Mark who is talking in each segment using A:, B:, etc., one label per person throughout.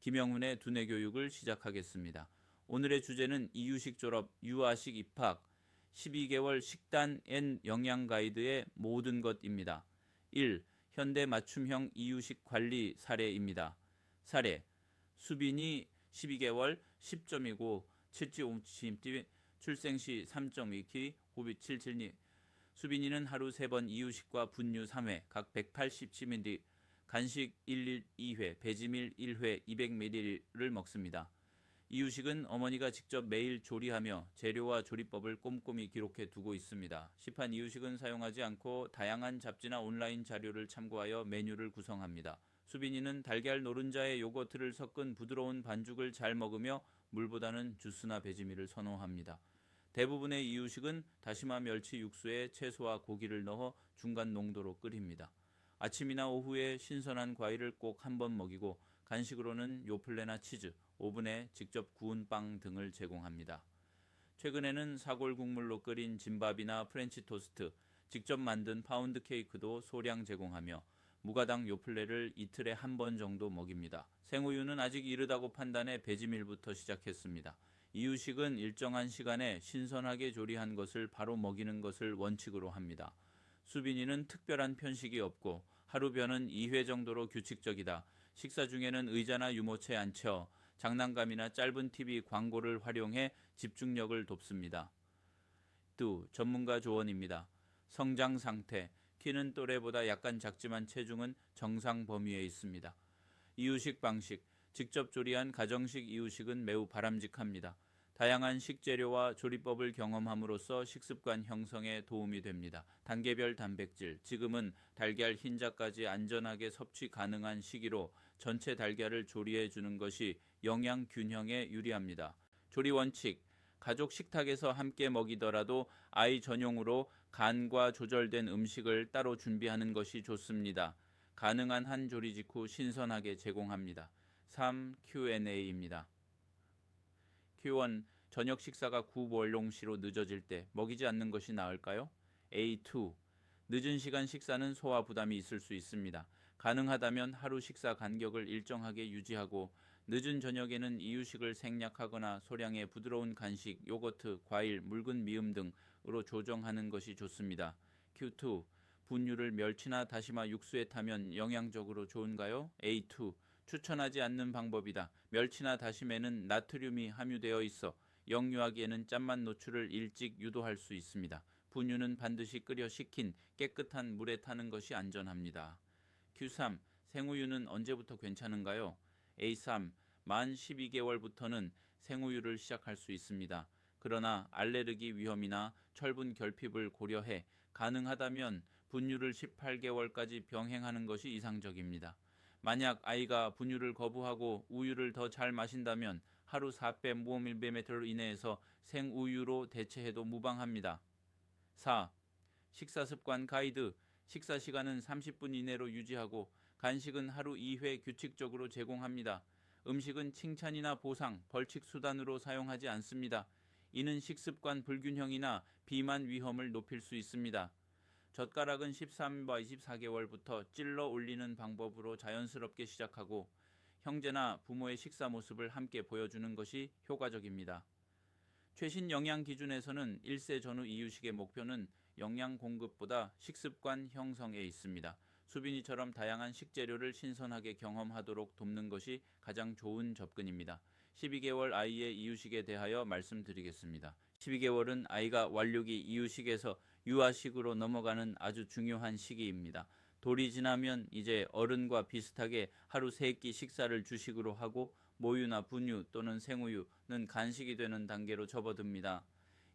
A: 김영훈의 두뇌 교육을 시작하겠습니다. 오늘의 주제는 이유식 졸업, 유아식 입학, 12개월 식단 앤 영양 가이드의 모든 것입니다. 1. 현대 맞춤형 이유식 관리 사례입니다. 사례: 수빈이 12개월 10점이고 7.5cm, 출생 시 3.2kg, 호비 772. 수빈이는 하루 3번 이유식과 분유 3회, 각 180cm, 간식 1일 2회, 배지밀 1회 200ml를 먹습니다. 이유식은 어머니가 직접 매일 조리하며 재료와 조리법을 꼼꼼히 기록해 두고 있습니다. 시판 이유식은 사용하지 않고 다양한 잡지나 온라인 자료를 참고하여 메뉴를 구성합니다. 수빈이는 달걀 노른자에 요거트를 섞은 부드러운 반죽을 잘 먹으며 물보다는 주스나 배지밀을 선호합니다. 대부분의 이유식은 다시마 멸치 육수에 채소와 고기를 넣어 중간 농도로 끓입니다. 아침이나 오후에 신선한 과일을 꼭 한 번 먹이고 간식으로는 요플레나 치즈, 오븐에 직접 구운 빵 등을 제공합니다. 최근에는 사골 국물로 끓인 진밥이나 프렌치 토스트, 직접 만든 파운드 케이크도 소량 제공하며 무가당 요플레를 이틀에 한 번 정도 먹입니다. 생우유는 아직 이르다고 판단해 배지밀부터 시작했습니다. 이유식은 일정한 시간에 신선하게 조리한 것을 바로 먹이는 것을 원칙으로 합니다. 수빈이는 특별한 편식이 없고 하루변은 2회 정도로 규칙적이다. 식사 중에는 의자나 유모차에 앉혀 장난감이나 짧은 TV 광고를 활용해 집중력을 돕습니다. 또 전문가 조언입니다. 성장 상태, 키는 또래보다 약간 작지만 체중은 정상 범위에 있습니다. 이유식 방식, 직접 조리한 가정식 이유식은 매우 바람직합니다. 다양한 식재료와 조리법을 경험함으로써 식습관 형성에 도움이 됩니다. 단계별 단백질, 지금은 달걀 흰자까지 안전하게 섭취 가능한 시기로 전체 달걀을 조리해 주는 것이 영양 균형에 유리합니다. 조리 원칙, 가족 식탁에서 함께 먹이더라도 아이 전용으로 간과 조절된 음식을 따로 준비하는 것이 좋습니다. 가능한 한 조리 직후 신선하게 제공합니다. 3. Q&A입니다. Q1. 저녁 식사가 구월롱시로 늦어질 때 먹이지 않는 것이 나을까요? A2. 늦은 시간 식사는 소화 부담이 있을 수 있습니다. 가능하다면 하루 식사 간격을 일정하게 유지하고 늦은 저녁에는 이유식을 생략하거나 소량의 부드러운 간식, 요거트, 과일, 묽은 미음 등으로 조정하는 것이 좋습니다. Q2. 분유를 멸치나 다시마 육수에 타면 영양적으로 좋은가요? A2. 추천하지 않는 방법이다. 멸치나 다시마에는 나트륨이 함유되어 있어 영유아기에는 짠맛 노출을 일찍 유도할 수 있습니다. 분유는 반드시 끓여 식힌 깨끗한 물에 타는 것이 안전합니다. Q3. 생우유는 언제부터 괜찮은가요? A3. 만 12개월부터는 생우유를 시작할 수 있습니다. 그러나 알레르기 위험이나 철분 결핍을 고려해 가능하다면 분유를 18개월까지 병행하는 것이 이상적입니다. 만약 아이가 분유를 거부하고 우유를 더 잘 마신다면 하루 4배 모밀리미터로 이내에서 생우유로 대체해도 무방합니다. 4. 식사 습관 가이드. 식사 시간은 30분 이내로 유지하고 간식은 하루 2회 규칙적으로 제공합니다. 음식은 칭찬이나 보상, 벌칙 수단으로 사용하지 않습니다. 이는 식습관 불균형이나 비만 위험을 높일 수 있습니다. 젓가락은 13과 24개월부터 찔러 올리는 방법으로 자연스럽게 시작하고 형제나 부모의 식사 모습을 함께 보여주는 것이 효과적입니다. 최신 영양 기준에서는 1세 전후 이유식의 목표는 영양 공급보다 식습관 형성에 있습니다. 수빈이처럼 다양한 식재료를 신선하게 경험하도록 돕는 것이 가장 좋은 접근입니다. 12개월 아이의 이유식에 대하여 말씀드리겠습니다. 12개월은 아이가 완료기 이유식에서 유아식으로 넘어가는 아주 중요한 시기입니다. 돌이 지나면 이제 어른과 비슷하게 하루 3끼 식사를 주식으로 하고 모유나 분유 또는 생우유는 간식이 되는 단계로 접어듭니다.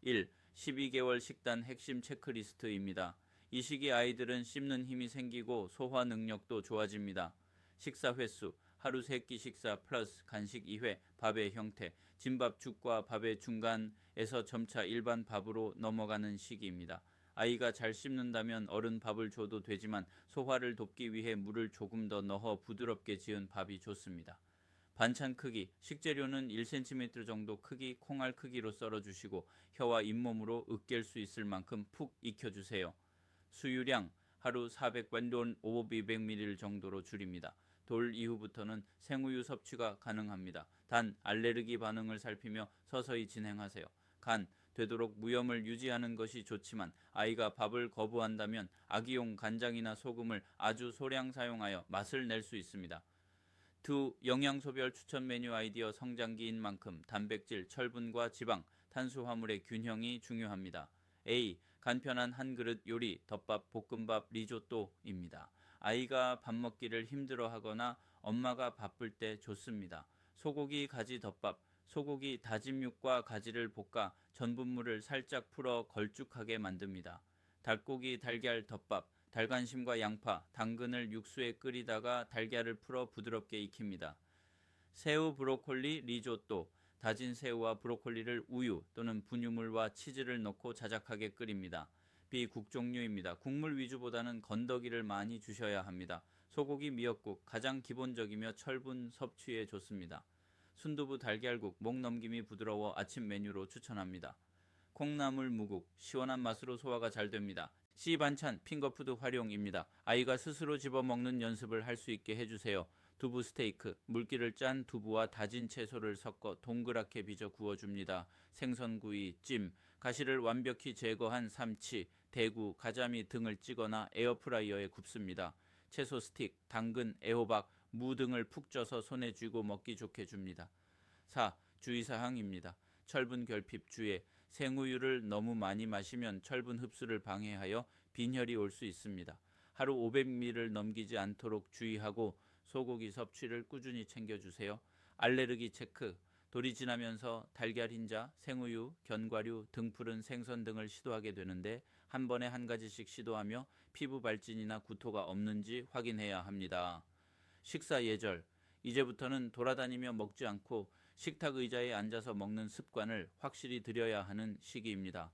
A: 1. 12개월 식단 핵심 체크리스트입니다. 이 시기 아이들은 씹는 힘이 생기고 소화 능력도 좋아집니다. 식사 횟수, 하루 3끼 식사 플러스 간식 2회, 밥의 형태, 진밥죽과 밥의 중간에서 점차 일반 밥으로 넘어가는 시기입니다. 아이가 잘 씹는다면 어른 밥을 줘도 되지만 소화를 돕기 위해 물을 조금 더 넣어 부드럽게 지은 밥이 좋습니다. 반찬 크기, 식재료는 1cm 정도 크기 콩알 크기로 썰어주시고 혀와 잇몸으로 으깰 수 있을 만큼 푹 익혀주세요. 수유량, 하루 400 완돈 500ml 정도로 줄입니다. 돌 이후부터는 생우유 섭취가 가능합니다. 단 알레르기 반응을 살피며 서서히 진행하세요. 간, 되도록 무염을 유지하는 것이 좋지만 아이가 밥을 거부한다면 아기용 간장이나 소금을 아주 소량 사용하여 맛을 낼 수 있습니다. 영양소별 추천 메뉴 아이디어 성장기인 만큼 단백질, 철분과 지방, 탄수화물의 균형이 중요합니다. A. 간편한 한 그릇 요리, 덮밥, 볶음밥, 리조또입니다. 아이가 밥 먹기를 힘들어하거나 엄마가 바쁠 때 좋습니다. 소고기 가지 덮밥, 소고기 다진 육과 가지를 볶아 전분물을 살짝 풀어 걸쭉하게 만듭니다. 닭고기 달걀 덮밥, 달관심과 양파, 당근을 육수에 끓이다가 달걀을 풀어 부드럽게 익힙니다. 새우 브로콜리 리조또, 다진 새우와 브로콜리를 우유 또는 분유물과 치즈를 넣고 자작하게 끓입니다. 비국종류입니다. 국물 위주보다는 건더기를 많이 주셔야 합니다. 소고기 미역국, 가장 기본적이며 철분 섭취에 좋습니다. 순두부 달걀국, 목 넘김이 부드러워 아침 메뉴로 추천합니다. 콩나물 무국, 시원한 맛으로 소화가 잘 됩니다. C 반찬, 핑거푸드 활용입니다. 아이가 스스로 집어먹는 연습을 할 수 있게 해주세요. 두부 스테이크, 물기를 짠 두부와 다진 채소를 섞어 동그랗게 빚어 구워줍니다. 생선구이, 찜, 가시를 완벽히 제거한 삼치, 대구, 가자미 등을 찌거나 에어프라이어에 굽습니다. 채소 스틱, 당근, 애호박, 무 등을 푹 쪄서 손에 쥐고 먹기 좋게 줍니다. 4. 주의사항입니다. 철분 결핍 주의, 생우유를 너무 많이 마시면 철분 흡수를 방해하여 빈혈이 올 수 있습니다. 하루 500ml를 넘기지 않도록 주의하고 소고기 섭취를 꾸준히 챙겨주세요. 알레르기 체크, 돌이 지나면서 달걀 흰자, 생우유, 견과류, 등푸른 생선 등을 시도하게 되는데 한 번에 한 가지씩 시도하며 피부 발진이나 구토가 없는지 확인해야 합니다. 식사 예절, 이제부터는 돌아다니며 먹지 않고 식탁 의자에 앉아서 먹는 습관을 확실히 들여야 하는 시기입니다.